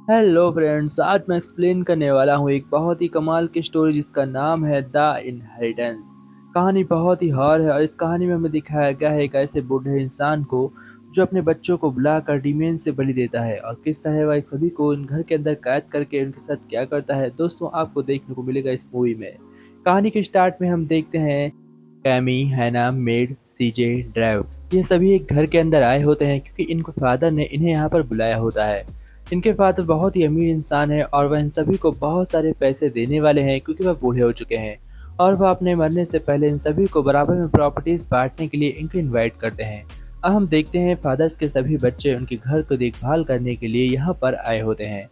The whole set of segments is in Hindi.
हेलो फ्रेंड्स, आज मैं एक्सप्लेन करने वाला हूँ एक बहुत ही कमाल की स्टोरी जिसका नाम है द इनहेरिटेंस। कहानी बहुत ही हॉर है और इस कहानी में हमें दिखाया गया है एक ऐसे बूढ़े इंसान को जो अपने बच्चों को बुलाकर डीमेन से बलि देता है और किस तरह वह सभी को इन घर के अंदर कैद करके उनके साथ क्या करता है दोस्तों आपको देखने को मिलेगा इस मूवी में। कहानी के स्टार्ट में हम देखते हैं कैमी, हैना, मेड, सीजे, ड्राइव ये सभी एक घर के अंदर आए होते हैं क्योंकि इनको फादर ने इन्हें यहाँ पर बुलाया होता है। इनके फादर बहुत ही अमीर इंसान है और वह इन सभी को बहुत सारे पैसे देने वाले हैं क्योंकि वह बूढ़े हो चुके हैं और वह अपने मरने से पहले इन सभी को बराबर में प्रॉपर्टीज बांटने के लिए इनको इनवाइट करते हैं। अब हम देखते हैं फादर्स के सभी बच्चे उनके घर को देखभाल करने के लिए यहाँ पर आए होते हैं।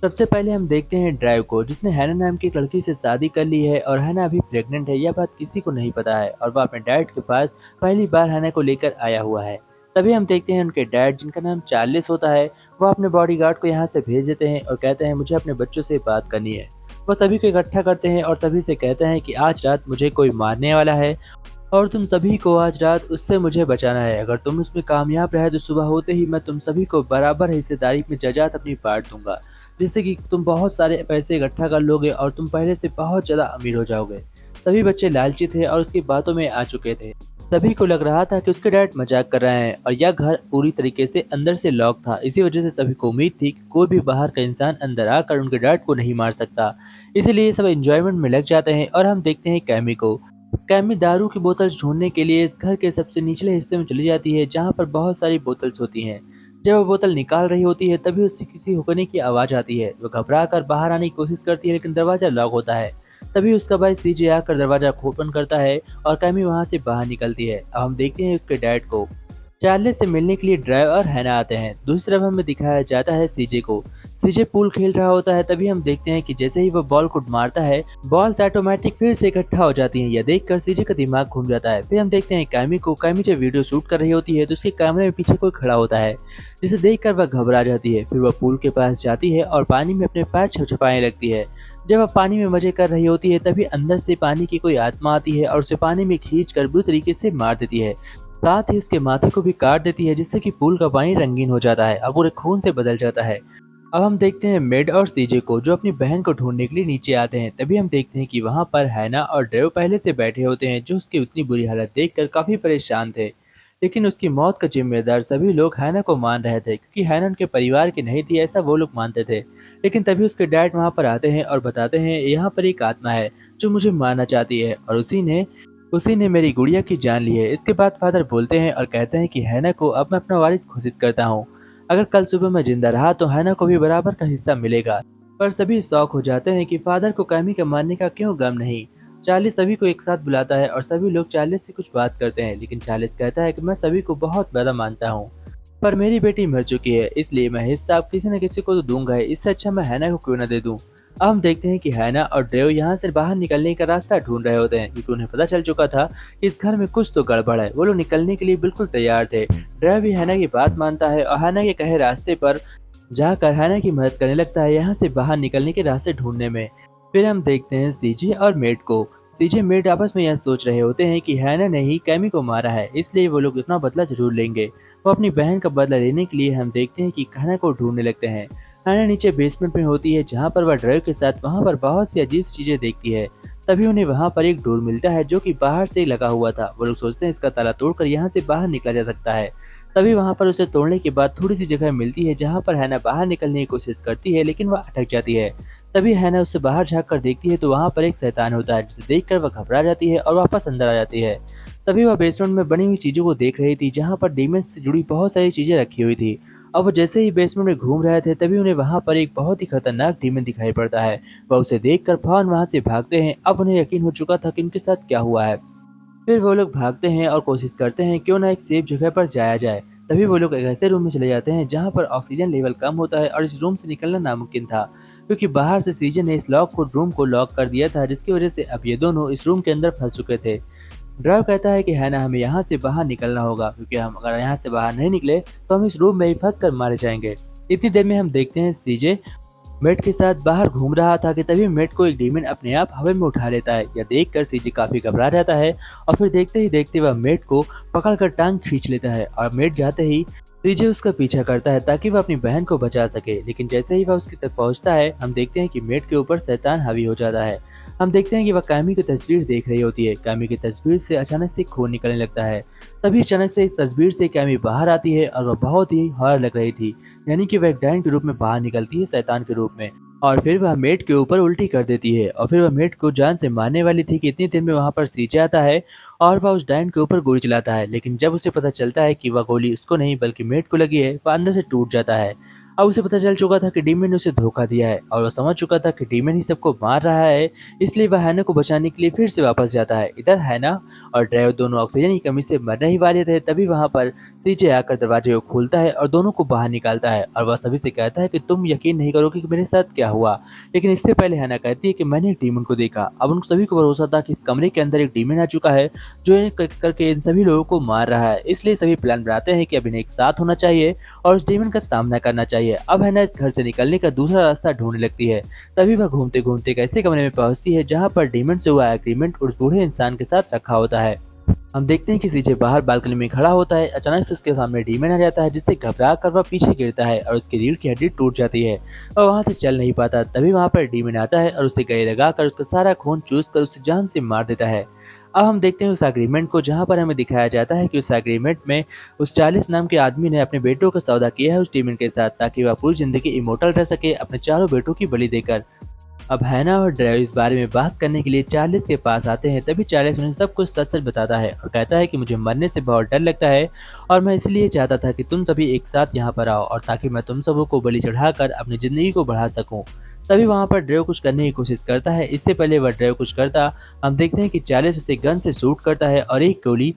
सबसे पहले हम देखते हैं ड्राइव को जिसने हैना नाम की एक लड़की से शादी कर ली है और हैना अभी प्रेग्नेंट है। यह बात किसी को नहीं पता है और वह अपने डैड के पास पहली बार हैना को लेकर आया हुआ है। तभी हम देखते हैं उनके डैड जिनका नाम चार्लिस होता है, वह अपने बॉडीगार्ड को यहाँ से भेज देते हैं और कहते हैं मुझे अपने बच्चों से बात करनी है। वह सभी को इकट्ठा करते हैं और सभी से कहते हैं कि आज रात मुझे कोई मारने वाला है और तुम सभी को आज रात उससे मुझे बचाना है। अगर तुम उसमें कामयाब रहे तो सुबह होते ही मैं तुम सभी को बराबर हिस्सेदारी में जायदाद अपनी बांट दूंगा, जिससे कि तुम बहुत सारे पैसे इकट्ठा कर लोगे और तुम पहले से बहुत ज़्यादा अमीर हो जाओगे। सभी बच्चे लालची थे और उसकी बातों में आ चुके थे। सभी को लग रहा था कि उसके डैड मजाक कर रहे हैं और यह घर पूरी तरीके से अंदर से लॉक था। इसी वजह से सभी को उम्मीद थी कि कोई भी बाहर का इंसान अंदर आकर उनके डैड को नहीं मार सकता। इसीलिए सब एंजॉयमेंट में लग जाते हैं और हम देखते हैं कैमी को। कैमी दारू की बोतल ढूंढने के लिए इस घर के सबसे निचले हिस्से में चली जाती है जहाँ पर बहुत सारी बोतल्स होती हैं। जब वो बोतल निकाल रही होती है तभी उससे किसी हुक्कने की आवाज़ आती है। वो घबरा कर बाहर आने की कोशिश करती है लेकिन दरवाज़ा लॉक होता है। तभी उसका भाई सीजे आकर दरवाज़ा ओपन करता है और कैमी वहाँ से बाहर निकलती है। अब हम देखते हैं उसके डैड को। चार्ल्स से मिलने के लिए ड्राइव और हैना आते हैं। दूसरी तरफ हमें दिखाया जाता है सीजे को। सीजे पूल खेल रहा होता है। तभी हम देखते हैं कि जैसे ही वो बॉल को मारता है बॉल्स ऑटोमेटिक फिर से इकट्ठा हो जाती हैं। यह देखकर सीजे का दिमाग घूम जाता है। फिर हम देखते हैं कैमी को। कैमी जब वीडियो शूट कर रही होती है तो उसके कैमरे में पीछे कोई खड़ा होता है जिसे देखकर वह घबरा जाती है। फिर वह पूल के पास जाती है और पानी में अपने पैर छपछपाने लगती है। जब वह पानी में मजे कर रही होती है तभी अंदर से पानी की कोई आत्मा आती है और उसे पानी में खींचकर बुरी तरीके से मार देती है। साथ ही इसके माथे को भी काट देती है जिससे कि पूल का पानी रंगीन हो जाता है और पूरे खून से बदल जाता है। अब हम देखते हैं मेड और सीजे को जो अपनी बहन को ढूंढने के लिए नीचे आते हैं। तभी हम देखते हैं कि वहां पर हैना और ड्रेव पहले से बैठे होते हैं जो उसकी उतनी बुरी हालत देखकर काफी परेशान थे। लेकिन उसकी मौत का जिम्मेदार सभी लोग हैना को मान रहे थे क्योंकि हैना उनके परिवार की नहीं थी, ऐसा वो लोग मानते थे। लेकिन तभी उसके डैड वहां पर आते हैं और बताते हैं यहाँ पर एक आत्मा है जो मुझे मारना चाहती है और उसी ने मेरी गुड़िया की जान ली है। इसके बाद फादर बोलते हैं और कहते हैं कि हैना को अब मैं अपना वारिस घोषित करता हूँ। अगर कल सुबह मैं जिंदा रहा तो हैना को भी बराबर का हिस्सा मिलेगा। पर सभी शौक हो जाते हैं कि फादर को कैमी के मारने का क्यों गम नहीं। चार्लिस सभी को एक साथ बुलाता है और सभी लोग चार्लिस से कुछ बात करते हैं लेकिन चार्लिस कहता है कि मैं सभी को बहुत ज्यादा मानता हूँ पर मेरी बेटी मर चुकी है इसलिए मैं हिस्सा अब किसी न किसी को तो दूंगा ही, इससे अच्छा मैं हैना को क्यों न दे दूं। अब हम देखते हैं कि हैना और ड्रेव यहाँ से बाहर निकलने का रास्ता ढूंढ रहे होते हैं क्योंकि उन्हें पता चल चुका था कि इस घर में कुछ तो गड़बड़ है। वो लोग निकलने के लिए बिल्कुल तैयार थे। ड्रेव भी हैना की बात मानता है और हैना के कहे रास्ते पर जाकर हैना की मदद करने लगता है यहाँ से बाहर निकलने के रास्ते ढूंढने में। फिर हम देखते हैं सीजे और मेड को। सीजे मेड आपस में यह सोच रहे होते हैं कि हैना ने ही कैमी को मारा है इसलिए वो लोग इतना बदला जरूर लेंगे। वो अपनी बहन का बदला लेने के लिए हम देखते हैं कि हैना को ढूंढने लगते हैं। हैना नीचे बेसमेंट में होती है जहाँ पर वह ड्राइव के साथ वहाँ पर बहुत सी अजीब चीजें देखती है। तभी उन्हें वहाँ पर एक डोर मिलता है जो कि बाहर से लगा हुआ था। वो लोग सोचते हैं इसका ताला तोड़कर यहाँ से बाहर निकला जा सकता है। तभी वहाँ पर उसे तोड़ने के बाद थोड़ी सी जगह मिलती है जहाँ पर हैना बाहर निकलने की कोशिश करती है लेकिन वह अटक जाती है। तभी हैना उससे बाहर झाँक कर देखती है तो वहाँ पर एक शैतान होता है जिसे देखकर वह घबरा जाती है और वापस अंदर आ जाती है। तभी वह बेसमेंट में बनी हुई चीजों को देख रही थी जहाँ पर डीमंस से जुड़ी बहुत सारी चीजें रखी हुई थी। अब वो जैसे ही बेसमेंट में घूम रहे थे तभी उन्हें वहाँ पर एक बहुत ही खतरनाक डीमन दिखाई पड़ता है। वह उसे देखकर फौरन वहाँ से भागते हैं। अब उन्हें यकीन हो चुका था कि इनके साथ क्या हुआ है। फिर वो लोग भागते हैं और कोशिश करते हैं क्यों ना एक सेफ जगह पर जाया जाए। तभी वो लोग एक ऐसे रूम में चले जाते हैं जहाँ पर ऑक्सीजन लेवल कम होता है और इस रूम से निकलना नामुमकिन था क्योंकि बाहर से सीजन ने इस रूम को लॉक कर दिया था जिसकी वजह से अब ये दोनों इस रूम के अंदर फंस चुके थे। ड्राइव कहता है कि हैना हमें यहाँ से बाहर निकलना होगा क्योंकि हम अगर यहाँ से बाहर नहीं निकले तो हम इस रूम में ही फंस कर मारे जाएंगे। इतनी देर में हम देखते हैं सीजे मेट के साथ बाहर घूम रहा था कि तभी मेट को एक डीमन अपने आप हवा में उठा लेता है। यह देखकर सीजे काफी घबरा जाता है और फिर देखते ही देखते वह मेट को पकड़कर टांग खींच लेता है और मेट जाते ही सीजे उसका पीछा करता है ताकि वह अपनी बहन को बचा सके, लेकिन जैसे ही वह उसकी तक पहुंचता है हम देखते हैं कि मेट के ऊपर शैतान हावी हो जाता है। हम देखते हैं कि वह कामी की तस्वीर देख रही होती है। कामी की तस्वीर से अचानक से खून निकलने लगता है। तभी अचानक से इस तस्वीर से कामी बाहर आती है और वह बहुत ही हॉरर लग रही थी, यानी कि वह एक डायन के रूप में बाहर निकलती है, शैतान के रूप में। और फिर वह मेट के ऊपर उल्टी कर देती है और फिर वह मेट को जान से मारने वाली थी कि इतनी देर में वहां पर सीजे आता है और वह उस डायन के ऊपर गोली चलाता है। लेकिन जब उसे पता चलता है कि वह गोली उसको नहीं बल्कि मेट को लगी है, वह अंदर से टूट जाता है। अब उसे पता चल चुका था कि डीमन ने उसे धोखा दिया है और वह समझ चुका था कि डीमन ही सबको मार रहा है, इसलिए वह हैना को बचाने के लिए फिर से वापस जाता है। इधर हैना और ड्राइव दोनों ऑक्सीजन की कमी से मरने ही वाले थे, तभी वहां पर सीजे आकर दरवाजे को खोलता है और दोनों को बाहर निकालता है और वह सभी से कहता है कि तुम यकीन नहीं करोगे कि मेरे साथ क्या हुआ। लेकिन इससे पहले हैना कहती है कि मैंने एक डीमन को देखा। अब उन सभी को भरोसा था कि इस कमरे के अंदर एक डीमन आ चुका है जो करके इन सभी लोगों को मार रहा है, इसलिए सभी प्लान बनाते हैं कि अब इन्हें एक साथ होना चाहिए और उस डीमन का सामना करना चाहिए। अब हैना इस घर से निकलने का दूसरा रास्ता ढूंढने लगती है। तभी वह घूमते घूमते एक ऐसे कमरे में पहुंचती है जहां पर डीमन से हुआ एग्रीमेंट उस बूढ़े इंसान के साथ रखा होता है। हम देखते हैं कि सीजे बाहर बालकनी में खड़ा होता है। अचानक से उसके सामने डीमन आ जाता है, जिससे घबरा कर वह पीछे गिरता है और उसकी रीढ़ की हड्डी टूट जाती है और वहां से चल नहीं पाता। तभी वहां पर डीमन आता है और उसे गले लगाकर उसका सारा खून चूस कर उसे जान से मार देता है। अब हम देखते हैं उस एग्रीमेंट को, जहां पर हमें दिखाया जाता है कि उस एग्रीमेंट में उस 40 नाम के आदमी ने अपने बेटों का सौदा किया है उस डीमन के साथ, ताकि वह पूरी जिंदगी इमोर्टल रह सके अपने चारों बेटों की बलि देकर। अब हैना और ड्राइव इस बारे में बात करने के लिए चार्ल्स के पास आते हैं। तभी चार्ल्स उन्हें सब कुछ सच सच बताता है और कहता है कि मुझे मरने से बहुत डर लगता है और मैं इसलिए चाहता था कि तुम सभी एक साथ यहाँ पर आओ और ताकि मैं तुम सबों को बलि चढ़ाकर अपनी जिंदगी को बढ़ा सकूं। तभी वहां पर ड्रेव कुछ करने की कोशिश करता है। इससे पहले वह ड्रेव कुछ करता, हम देखते हैं कि चार्ल्स उसे गन से शूट करता है और एक गोली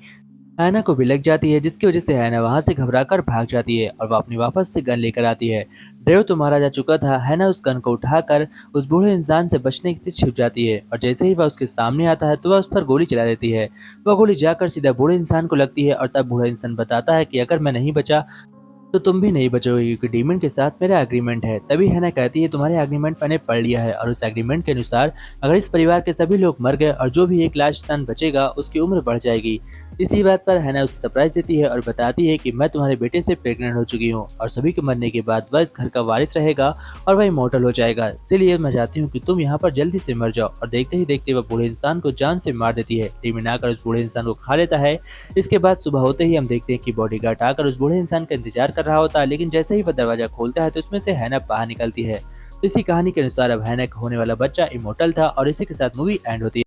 हैना को भी लग जाती है, जिसकी वजह से हैना वहां से घबराकर भाग जाती है और वह अपनी वापस से गन लेकर आती है। ड्रेव तो मारा जा चुका था। हैना उस गन को उठाकर उस बूढ़े इंसान से बचने के लिए छिप जाती है और जैसे ही वह उसके सामने आता है तो वह उस पर गोली चला देती है। वह गोली जाकर सीधा बूढ़े इंसान को लगती है और तब बूढ़ा इंसान बताता है कि अगर मैं नहीं बचा तो तुम भी नहीं बचोगे, क्योंकि डीमन के साथ मेरा एग्रीमेंट है। तभी हैना कहती है तुम्हारे एग्रीमेंट मैंने पढ़ लिया है और उस एग्रीमेंट के अनुसार अगर इस परिवार के सभी लोग मर गए और जो भी एक लाश इंसान बचेगा उसकी उम्र बढ़ जाएगी। इसी बात पर हैना उसे सरप्राइज देती है और बताती है कि मैं तुम्हारे बेटे से प्रेग्नेंट हो चुकी हूँ और सभी के मरने के बाद वह इस घर का वारिस रहेगा और वह इमोर्टल हो जाएगा, इसीलिए मैं चाहती हूँ कि तुम यहाँ पर जल्दी से मर जाओ। और देखते ही देखते वह बूढ़े इंसान को जान से मार देती है। डीमन आकर उस बूढ़े इंसान को खा लेता है। इसके बाद सुबह होते ही हम देखते हैं कि बॉडीगार्ड आकर उस बूढ़े इंसान का इंतजार कर रहा होता है, लेकिन जैसे ही वह दरवाजा खोलता है तो उसमें से हैना बाहर निकलती है। तो इसी कहानी के अनुसार अब हैना का होने वाला बच्चा इमोर्टल था और इसी के साथ मूवी एंड होती है।